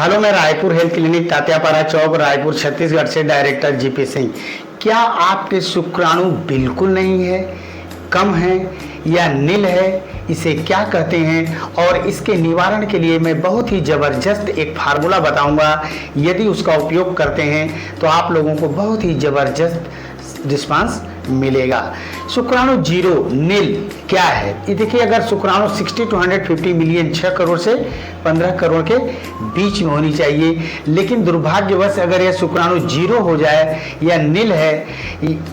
Hello, मैं Raipur health clinic Tatyapara चौक रायपुर छत्तीसगढ़ से director GP Singh. क्या आपके शुक्राणु बिल्कुल नहीं है, कम है या नील है? इसे क्या कहते हैं और इसके निवारण के लिए मैं बहुत ही ज़बरदस्त एक फार्मूला बताऊंगा। यदि उसका उपयोग करते हैं तो आप लोगों को बहुत ही ज़बरदस्त रिस्पांस मिलेगा। शुक्राणु जीरो नील क्या है? ये देखिए, अगर शुक्राणु 60 to 150 मिलियन 6 करोड़ से 15 करोड़ के बीच में होनी चाहिए, लेकिन दुर्भाग्यवश अगर यह शुक्राणु जीरो हो जाए या नील है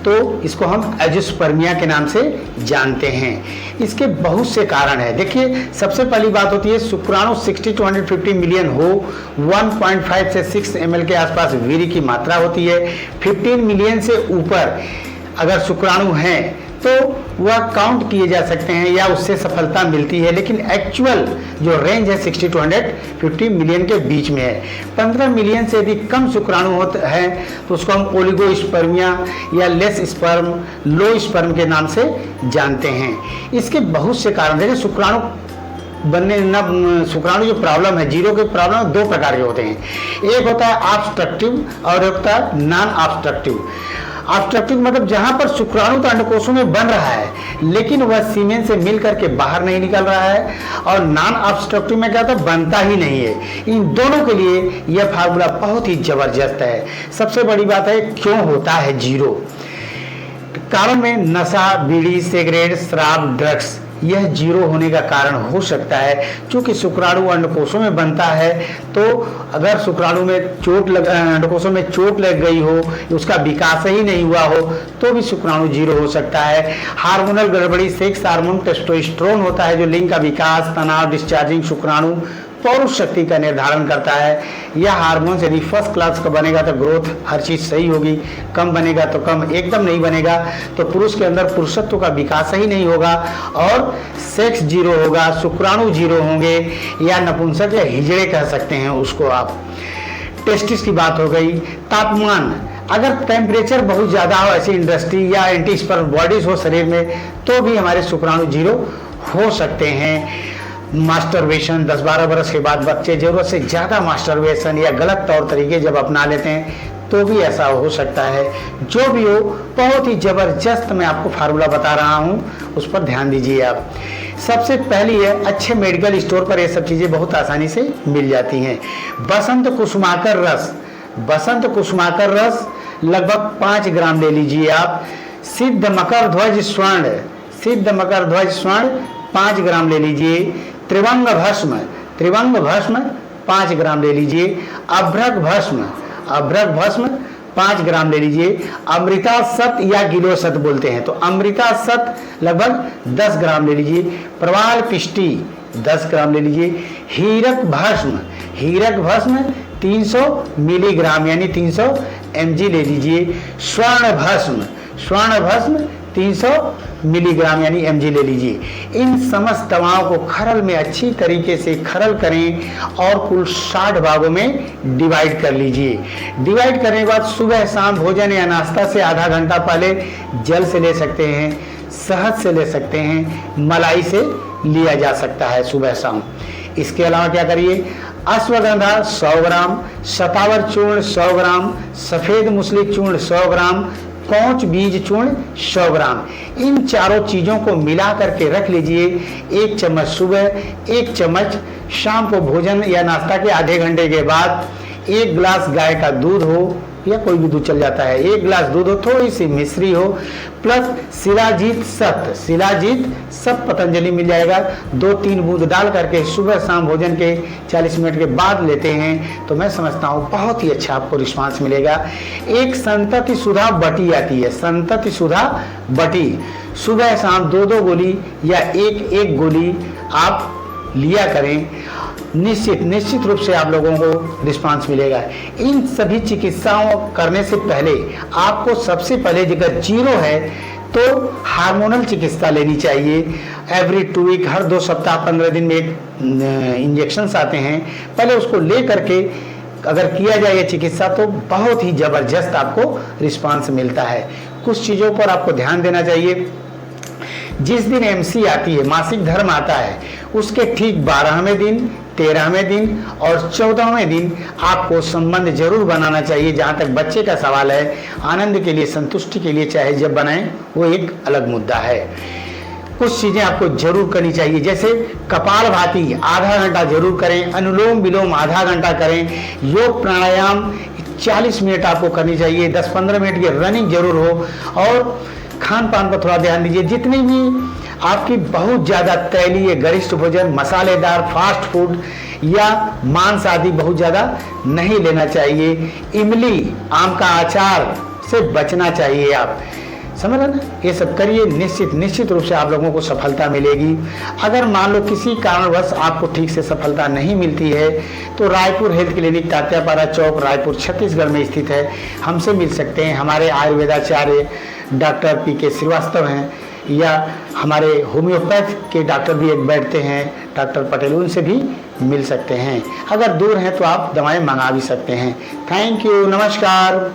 तो इसको हम एजिस्पर्मिया के नाम से जानते हैं। इसके बहुत से कारण है। देखिए, सबसे पहली बात होती है शुक्राणु 60 to 150 मिलियन हो, 1.5 से 6 ml के आसपास वीर्य की मात्रा होती है। 15 मिलियन से ऊपर अगर शुक्राणु हैं तो वह काउंट किए जा सकते हैं या उससे सफलता मिलती है, लेकिन एक्चुअल जो रेंज है 60 to 150 मिलियन के बीच में है। 15 मिलियन से यदि कम शुक्राणु होते हैं तो उसको हम ओलिगोस्पर्मिया या लेस स्पर्म, लो स्पर्म के नाम से जानते हैं। इसके बहुत से कारण हैं। शुक्राणु बनने न शुक्राणु जो प्रॉब्लम है, जीरो के प्रॉब्लम दो प्रकार के होते हैं। एक होता है ऑब्स्ट्रक्टिव और एक होता है नॉन ऑब्स्ट्रक्टिव। ऑब्स्ट्रक्टिव मतलब जहां पर शुक्राणु तो अंडकोशों में बन रहा है लेकिन वह सीमेन से मिल करके बाहर नहीं निकल रहा है, और नॉन ऑब्स्ट्रक्टिव में क्या होता है, बनता ही नहीं है। इन दोनों के लिए यह फार्मूला बहुत ही जबरदस्त है। सबसे बड़ी बात है क्यों होता है जीरो। कारण में नशा, बीड़ी, सिगरेट, शराब, ड्रग्स यह जीरो होने का कारण हो सकता है। क्योंकि शुक्राणु अंडकोशों में बनता है तो अगर शुक्राणु में अंडकोशों में चोट लग गई हो, उसका विकास ही नहीं हुआ हो तो भी शुक्राणु जीरो हो सकता है। हार्मोनल गड़बड़ी, सेक्स हार्मोन टेस्टोस्टेरोन होता है जो लिंग का विकास, तनाव, डिस्चार्जिंग शुक्राणु, पौरुष शक्ति का निर्धारण करता है। यह हार्मोन यदि फर्स्ट क्लास का बनेगा तो ग्रोथ हर चीज़ सही होगी, कम बनेगा तो कम, एकदम नहीं बनेगा तो पुरुष के अंदर पुरुषत्व का विकास ही नहीं होगा और सेक्स जीरो होगा, शुक्राणु जीरो होंगे या नपुंसक या हिजड़े कह सकते हैं उसको आप। टेस्टिस की बात हो गई। तापमान, अगर टेम्परेचर बहुत ज़्यादा हो, ऐसी इंडस्ट्री या एंटी स्पर्म बॉडीज हो शरीर में, तो भी हमारे शुक्राणु जीरो हो सकते हैं। मास्टरबेशन, 10-12 बरस के बाद बच्चे ज़रूरत से ज़्यादा मास्टरबेशन या गलत तौर तरीके जब अपना लेते हैं तो भी ऐसा हो सकता है। जो भी हो, बहुत ही ज़बरदस्त मैं आपको फार्मूला बता रहा हूँ, उस पर ध्यान दीजिए आप। सबसे पहली है, अच्छे मेडिकल स्टोर पर ये सब चीज़ें बहुत आसानी से मिल जाती हैं। बसंत कुसुमाकर रस, बसंत कुसुमाकर रस लगभग 5 ग्राम ले लीजिए आप। सिद्ध मकर ध्वज स्वर्ण, सिद्ध मकर ध्वज स्वर्ण 5 ग्राम ले लीजिए। त्रिवंग भस्म, त्रिवंग भस्म 5 ग्राम ले लीजिए। अभ्रक भस्म, अभ्रक भस्म 5 ग्राम ले लीजिए। अमृता सत या गिलो सत बोलते हैं तो अमृता सत लगभग 10 ग्राम ले लीजिए। प्रवाल पिष्टी 10 ग्राम ले लीजिए। हीरक भस्म, हीरक भस्म 300 मिलीग्राम यानी 300 mg ले लीजिए। स्वर्ण भस्म, स्वर्ण भस्म 300 मिलीग्राम यानी mg ले लीजिए। इन समस्त दवाओं को खरल में अच्छी तरीके से खरल करें और कुल 60 भागों में डिवाइड कर लीजिए। डिवाइड करने के बाद सुबह शाम भोजन या नाश्ता से आधा घंटा पहले जल से ले सकते हैं, शहद से ले सकते हैं, मलाई से लिया जा सकता है सुबह शाम। इसके अलावा क्या करिए, अश्वगंधा 100 ग्राम, शतावर चूर्ण 100 ग्राम, सफ़ेद मूसली चूर्ण 100 ग्राम, कौच बीज चूर्ण 100 ग्राम। इन चारों चीज़ों को मिला करके रख लीजिए। 1 चम्मच सुबह, 1 चम्मच शाम को भोजन या नाश्ता के आधे घंटे के बाद। 1 गिलास गाय का दूध हो या कोई भी दूध चल जाता है, 1 गिलास दूध हो, थोड़ी सी मिश्री हो, प्लस शिलाजीत सत्व, शिलाजीत सब पतंजलि मिल जाएगा। 2-3 बूंद डाल करके सुबह शाम भोजन के 40 मिनट के बाद लेते हैं तो मैं समझता हूँ बहुत ही अच्छा आपको रिस्पांस मिलेगा। एक संतति सुधा बटी आती है, संतति सुधा बटी, सुबह शाम 2-2 गोली या 1-1 गोली आप लिया करें। निश्चित रूप से आप लोगों को रिस्पांस मिलेगा। इन सभी चिकित्साओं करने से पहले आपको सबसे पहले जगह जीरो है तो हार्मोनल चिकित्सा लेनी चाहिए। एवरी 2 वीक, हर 2 सप्ताह 15 दिन में एक इंजेक्शंस आते हैं, पहले उसको ले करके अगर किया जाए ये चिकित्सा तो बहुत ही ज़बरदस्त आपको रिस्पांस मिलता है। कुछ चीज़ों पर आपको ध्यान देना चाहिए। जिस दिन MC आती है, मासिक धर्म आता है, उसके ठीक 12वें दिन, 13वें दिन और 14वें दिन आपको संबंध जरूर बनाना चाहिए। जहाँ तक बच्चे का सवाल है, आनंद के लिए, संतुष्टि के लिए चाहे जब बनाएं, वो एक अलग मुद्दा है। कुछ चीज़ें आपको जरूर करनी चाहिए, जैसे कपालभाति आधा घंटा जरूर करें, अनुलोम विलोम आधा घंटा करें, योग प्राणायाम 40 मिनट आपको करनी चाहिए, 10-15 मिनट की रनिंग जरूर हो, और खान पान पर थोड़ा ध्यान दीजिए। जितनी भी आपकी बहुत ज़्यादा तैलीय गरिष्ठ भोजन, मसालेदार फास्ट फूड या मांस आदि बहुत ज़्यादा नहीं लेना चाहिए। इमली, आम का अचार से बचना चाहिए। आप समझ रहे ना, ये सब करिए, निश्चित रूप से आप लोगों को सफलता मिलेगी। अगर मान लो किसी कारणवश आपको ठीक से सफलता नहीं मिलती है तो रायपुर हेल्थ क्लिनिक, तात्यापारा चौक, रायपुर छत्तीसगढ़ में स्थित है। हमसे मिल सकते हैं। हमारे आयुर्वेदाचार्य डॉक्टर PK श्रीवास्तव हैं, या हमारे होम्योपैथ के डॉक्टर भी एक बैठते हैं, डॉक्टर पटेल, उनसे भी मिल सकते हैं। अगर दूर हैं तो आप दवाएं मंगा भी सकते हैं। थैंक यू, नमस्कार।